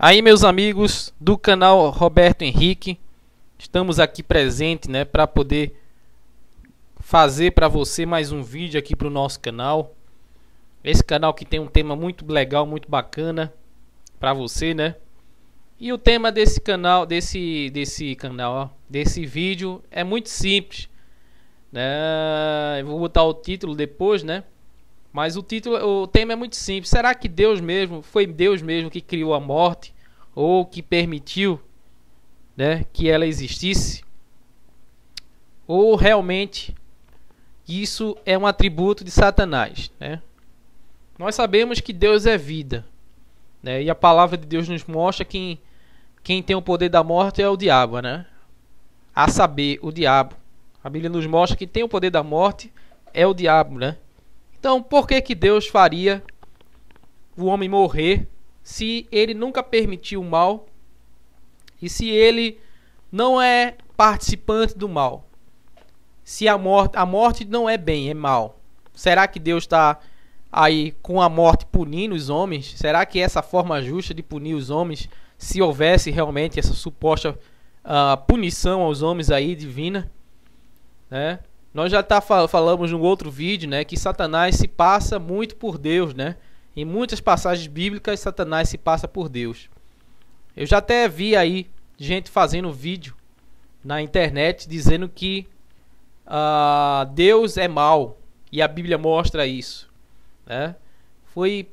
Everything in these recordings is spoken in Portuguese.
Aí, meus amigos do canal Roberto Henrique, estamos aqui presentes, né, para poder fazer para você mais um vídeo aqui para o nosso canal. Esse canal que tem um tema muito legal, muito bacana para você, né? E o tema desse canal, desse vídeo é muito simples, né? Eu vou botar o título depois, né? Mas o tema é muito simples. Será que foi Deus mesmo que criou a morte ou que permitiu, né, que ela existisse? Ou realmente isso é um atributo de Satanás, né? Nós sabemos que Deus é vida, né? E a palavra de Deus nos mostra que quem tem o poder da morte é o diabo, né? A saber, o diabo. A Bíblia nos mostra que tem o poder da morte é o diabo, né? Então, por que Deus faria o homem morrer se ele nunca permitiu o mal e se ele não é participante do mal? Se a morte não é bem, é mal. Será que Deus está aí com a morte punindo os homens? Será que essa forma justa de punir os homens, se houvesse realmente essa suposta punição aos homens aí divina, né? Nós já falamos num outro vídeo, né, que Satanás se passa muito por Deus, né? Em muitas passagens bíblicas, Satanás se passa por Deus. Eu já até vi aí gente fazendo vídeo na internet dizendo que Deus é mau, e a Bíblia mostra isso, né? Foi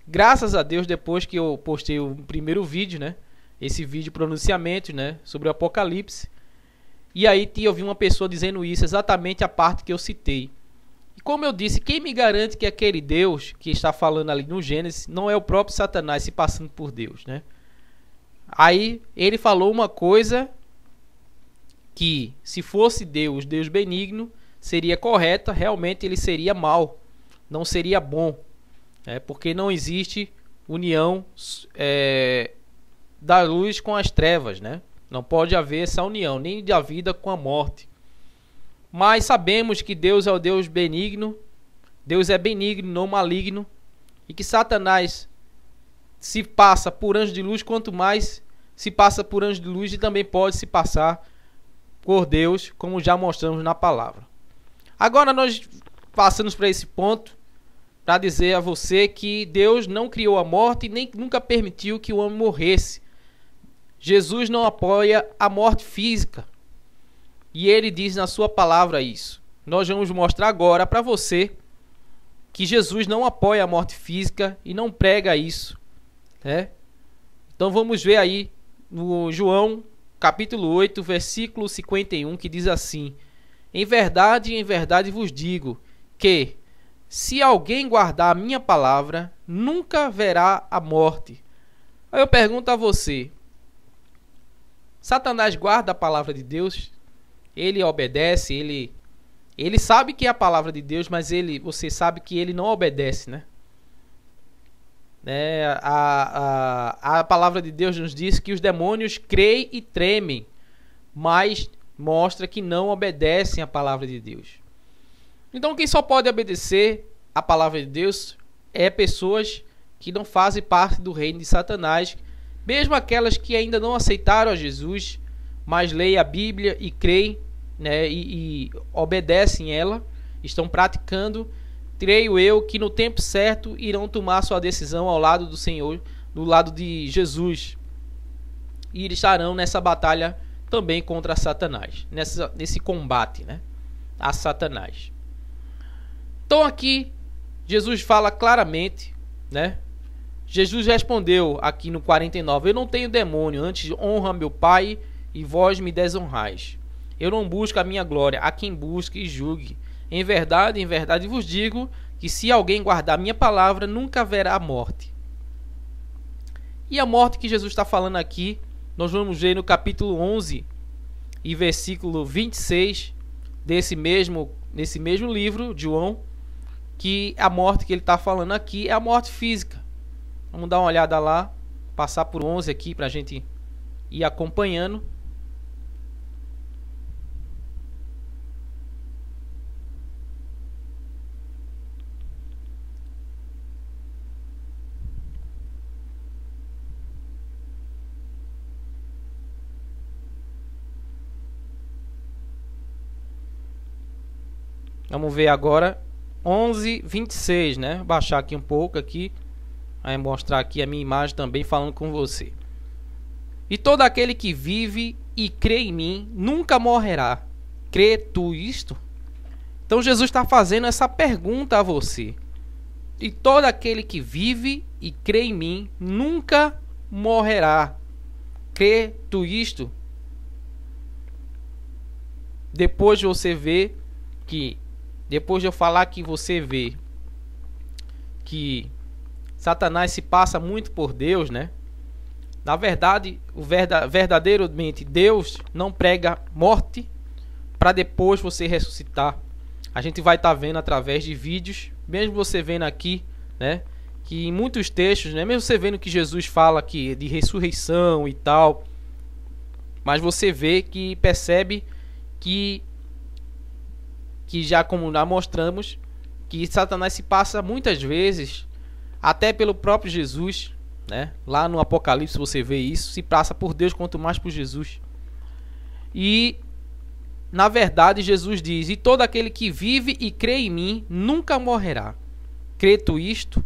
graças a Deus, depois que eu postei o primeiro vídeo, né, esse vídeo pronunciamento, né, sobre o Apocalipse, e aí eu vi uma pessoa dizendo isso, exatamente a parte que eu citei. E como eu disse, quem me garante que aquele Deus que está falando ali no Gênesis não é o próprio Satanás se passando por Deus, né? Aí ele falou uma coisa que, se fosse Deus benigno, seria correta, realmente ele seria mau, não seria bom, porque não existe união da luz com as trevas, né? Não pode haver essa união, nem da vida com a morte. Mas sabemos que Deus é o Deus benigno, Deus é benigno, não maligno, e que Satanás se passa por anjo de luz, quanto mais se passa por anjo de luz, e também pode se passar por Deus, como já mostramos na palavra. Agora nós passamos para esse ponto para dizer a você que Deus não criou a morte e nem nunca permitiu que o homem morresse. Jesus não apoia a morte física, e ele diz na sua palavra isso. Nós vamos mostrar agora para você que Jesus não apoia a morte física e não prega isso, né? Então vamos ver aí no João capítulo 8, versículo 51, que diz assim: em verdade vos digo que, se alguém guardar a minha palavra, nunca verá a morte. Aí eu pergunto a você: Satanás guarda a palavra de Deus? Ele obedece? Ele sabe que é a palavra de Deus, mas você sabe que ele não obedece, né? A palavra de Deus nos diz que os demônios creem e tremem, mas mostra que não obedecem a palavra de Deus. Então quem só pode obedecer a palavra de Deus é pessoas que não fazem parte do reino de Satanás, mesmo aquelas que ainda não aceitaram a Jesus, mas leem a Bíblia e creem, né, e obedecem ela, estão praticando. Creio eu que no tempo certo irão tomar sua decisão ao lado do Senhor, do lado de Jesus, e estarão nessa batalha também contra Satanás, nesse combate, né, a Satanás. Então aqui Jesus fala claramente, né? Jesus respondeu aqui no 49: eu não tenho demônio, antes honra meu Pai, e vós me desonrais. Eu não busco a minha glória, a quem busque e julgue. Em verdade vos digo que, se alguém guardar minha palavra, nunca verá a morte. E a morte que Jesus está falando aqui, nós vamos ver no capítulo 11 e versículo 26 nesse mesmo livro de João, que a morte que ele está falando aqui é a morte física. Vamos dar uma olhada lá, passar por 11 aqui para a gente ir acompanhando. Vamos ver agora 11:26, né? Vou baixar aqui um pouco aqui, aí mostrar aqui a minha imagem também falando com você. E todo aquele que vive e crê em mim nunca morrerá. Crê tu isto? Então Jesus está fazendo essa pergunta a você. E todo aquele que vive e crê em mim nunca morrerá. Crê tu isto? Depois você vê que, depois de eu falar que você vê que Satanás se passa muito por Deus, né? Na verdade, verdadeiramente Deus não prega morte para depois você ressuscitar. A gente vai estar vendo através de vídeos, mesmo você vendo aqui, né, que em muitos textos, né, mesmo você vendo que Jesus fala aqui de ressurreição e tal, mas você vê que percebe que já, como já mostramos, que Satanás se passa muitas vezes até pelo próprio Jesus, né? Lá no Apocalipse você vê isso, se passa por Deus quanto mais por Jesus. E na verdade Jesus diz: e todo aquele que vive e crê em mim nunca morrerá. Crê tu isto?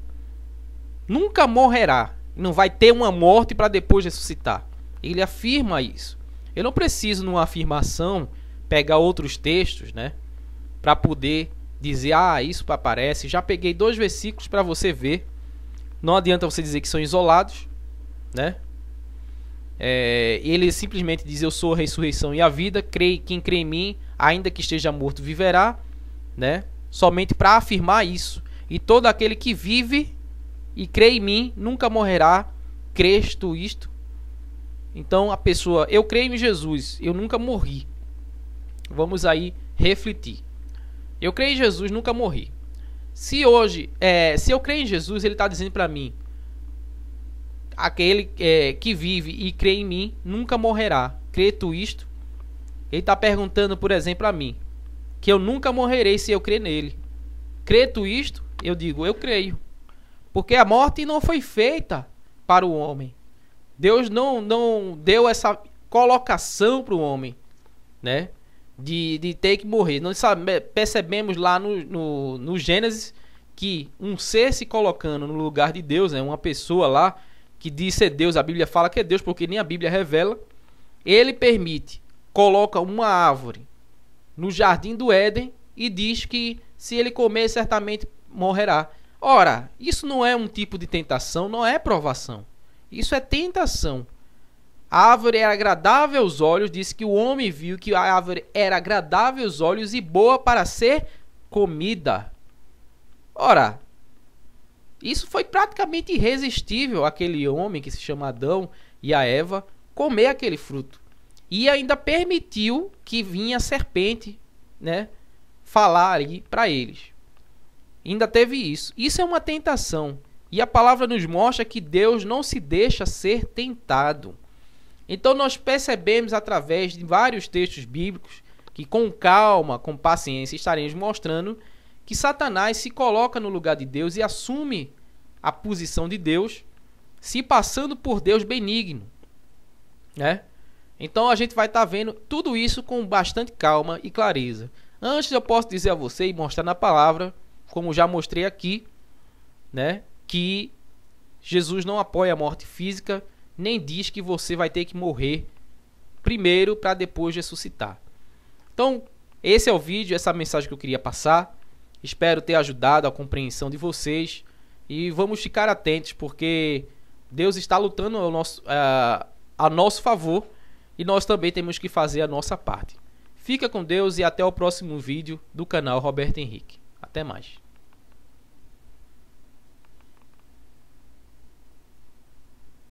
Nunca morrerá. Não vai ter uma morte para depois ressuscitar. Ele afirma isso. Eu não preciso, numa afirmação, pegar outros textos, né, para poder dizer, isso aparece. Já peguei 2 versículos para você ver. Não adianta você dizer que são isolados, né? Ele simplesmente diz: eu sou a ressurreição e a vida. Quem crê em mim, ainda que esteja morto, viverá, né? Somente para afirmar isso. E todo aquele que vive e crê em mim nunca morrerá. Crês tu isto? Então a pessoa, eu creio em Jesus, eu nunca morri. Vamos aí refletir. Eu creio em Jesus, nunca morri. Se hoje, se eu creio em Jesus, ele está dizendo para mim: aquele que vive e crê em mim nunca morrerá. Crê tu isto? Ele está perguntando, por exemplo, a mim, que eu nunca morrerei se eu crer nele. Crê tu isto? Eu digo: eu creio. Porque a morte não foi feita para o homem. Deus não deu essa colocação para o homem, né, de ter que morrer. Nós percebemos lá no Gênesis que um ser se colocando no lugar de Deus, né, uma pessoa lá que diz ser Deus, a Bíblia fala que é Deus porque nem a Bíblia revela, ele permite, coloca uma árvore no jardim do Éden e diz que se ele comer certamente morrerá. Ora, isso não é um tipo de tentação, não é provação. Isso é tentação. A árvore era agradável aos olhos, disse que o homem viu que a árvore era agradável aos olhos e boa para ser comida. Ora, isso foi praticamente irresistível aquele homem que se chama Adão e a Eva comer aquele fruto. E ainda permitiu que vinha a serpente, né, falar aí para eles. Ainda teve isso. Isso é uma tentação. E a palavra nos mostra que Deus não se deixa ser tentado. Então nós percebemos através de vários textos bíblicos que com calma, com paciência, estaremos mostrando que Satanás se coloca no lugar de Deus e assume a posição de Deus, se passando por Deus benigno, né? Então a gente vai estar vendo tudo isso com bastante calma e clareza. Antes eu posso dizer a você e mostrar na palavra, como já mostrei aqui, né, que Jesus não apoia a morte física, nem diz que você vai ter que morrer primeiro para depois ressuscitar. Então, esse é o vídeo, essa mensagem que eu queria passar. Espero ter ajudado a compreensão de vocês. E vamos ficar atentos, porque Deus está lutando a nosso favor. E nós também temos que fazer a nossa parte. Fica com Deus e até o próximo vídeo do canal Roberto Henrique. Até mais.